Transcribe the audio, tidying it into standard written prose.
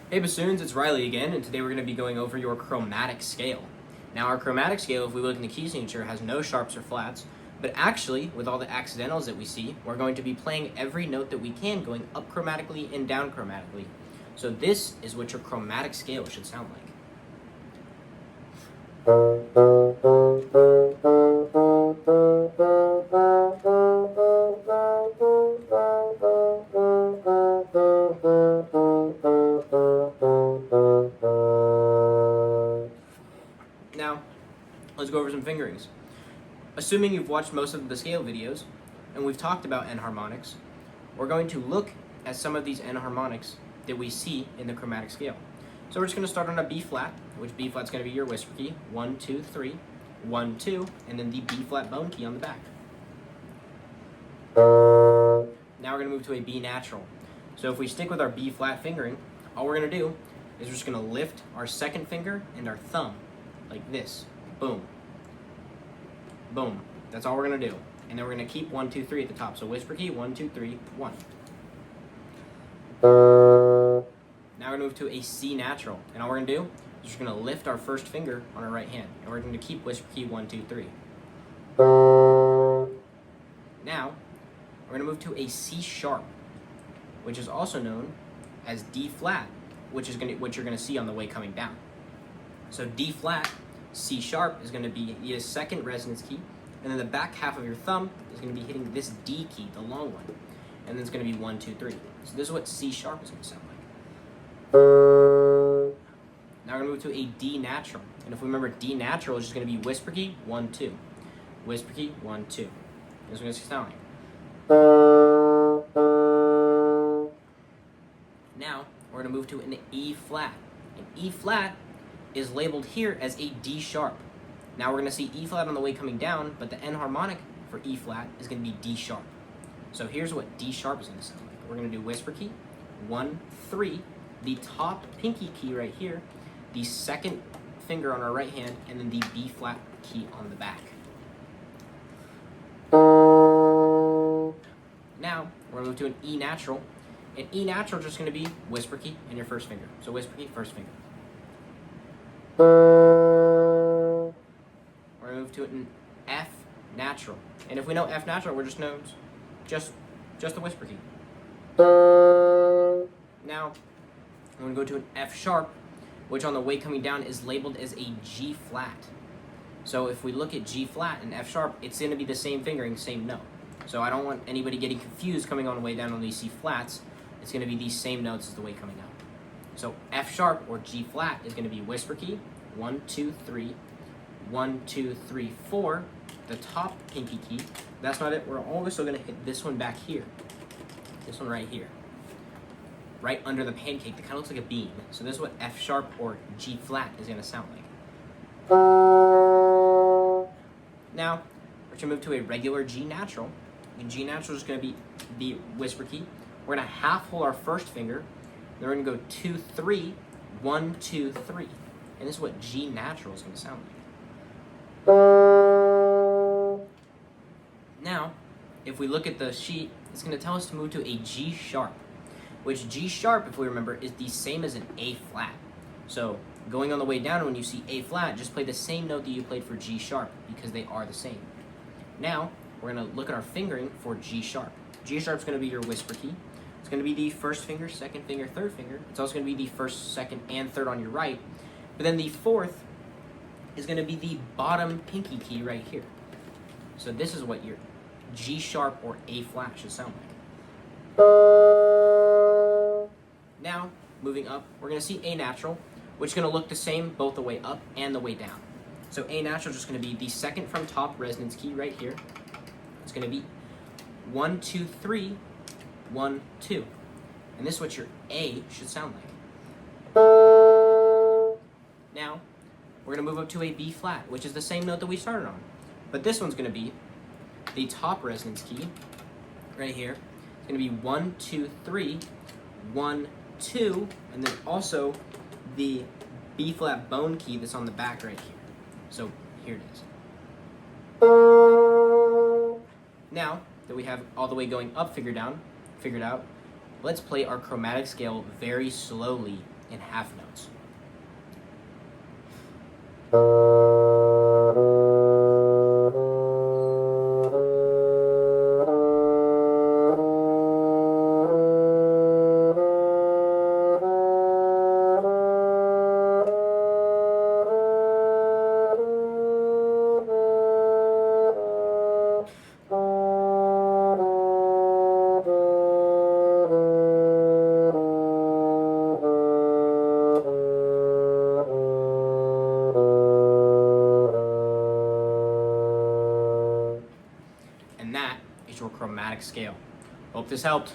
Hey Bassoons, it's Riley again, and today we're going to be going over your chromatic scale. Now our chromatic scale, if we look in the key signature, has no sharps or flats, but actually, with all the accidentals that we see, we're going to be playing every note that we can, going up chromatically and down chromatically. So this is what your chromatic scale should sound like. Now, let's go over some fingerings. Assuming you've watched most of the scale videos, and we've talked about enharmonics, we're going to look at some of these enharmonics that we see in the chromatic scale. So we're just going to start on a B flat, which B flat's going to be your whisper key, 1, 2, 3, 1, 2, and then the B flat bone key on the back. Now we're going to move to a B natural. So if we stick with our B flat fingering, all we're going to do is we're just going to lift our second finger and our thumb like this. Boom. Boom. That's all we're going to do. And then we're going to keep 1, 2, 3 at the top. So whisper key, 1, 2, 3, 1. Now we're going to move to a C natural. And all we're going to do is just going to lift our first finger on our right hand. And we're going to keep whisper key, 1, 2, 3. Now, we're going to move to a C sharp, which is also known as D flat, which you're going to see on the way coming down. So D flat, C sharp is going to be the second resonance key, and then the back half of your thumb is going to be hitting this D key, the long one, and then it's going to be 1, 2, 3. So this is what C sharp is going to sound like. Now we're going to move to a D natural, and if we remember, D natural is just going to be whisper key, 1, 2, whisper key, 1, 2. This is going to sound like. Now we're going to move to an E flat. An E flat is labeled here as a D sharp. Now we're going to see E flat on the way coming down, but the enharmonic for E flat is going to be D sharp. So here's what D sharp is going to sound like. We're going to do whisper key, 1, 3, the top pinky key right here, the second finger on our right hand, and then the B flat key on the back. Now we're going to move to an E natural. An E natural is just going to be whisper key and your first finger. So whisper key, first finger. We're going to move to an F natural. And if we know F natural, we're just known just the whisper key. Now, we're going to go to an F sharp, which on the way coming down is labeled as a G flat. So if we look at G flat and F sharp, it's going to be the same fingering, same note. So I don't want anybody getting confused coming on the way down on these C flats. It's going to be these same notes as the way coming up. So F sharp or G flat is going to be whisper key, 1, 2, 3, 1, 2, 3, 4, the top pinky key. That's not it. We're also going to hit this one back here. This one right here. Right under the pancake that kind of looks like a bean. So this is what F sharp or G flat is going to sound like. Now, we're going to move to a regular G natural. And G natural is going to be the whisper key. We're going to half hold our first finger. Then we're going to go 2, 3, 1, 2, 3. And this is what G natural is going to sound like. Now, if we look at the sheet, it's going to tell us to move to a G sharp, which G sharp, if we remember, is the same as an A flat. So going on the way down, when you see A flat, just play the same note that you played for G sharp because they are the same. Now, we're going to look at our fingering for G sharp. G sharp is going to be your whisper key. It's going to be the first finger, second finger, third finger. It's also going to be the first, second, and third on your right. But then the fourth is going to be the bottom pinky key right here. So this is what your G sharp or A flat should sound like. Now, moving up, we're going to see A natural, which is going to look the same both the way up and the way down. So A natural is just going to be the second from top resonance key right here. It's going to be 1, 2, 3, 1, 2. And this is what your A should sound like. Now, we're going to move up to a B flat, which is the same note that we started on. But this one's going to be the top resonance key right here. It's going to be 1, 2, 3, 1, 2, and then also the B flat bone key that's on the back right here. So here it is. Now that we have all the way going up figured out, let's play our chromatic scale very slowly in half notes. And that is your chromatic scale. Hope this helped.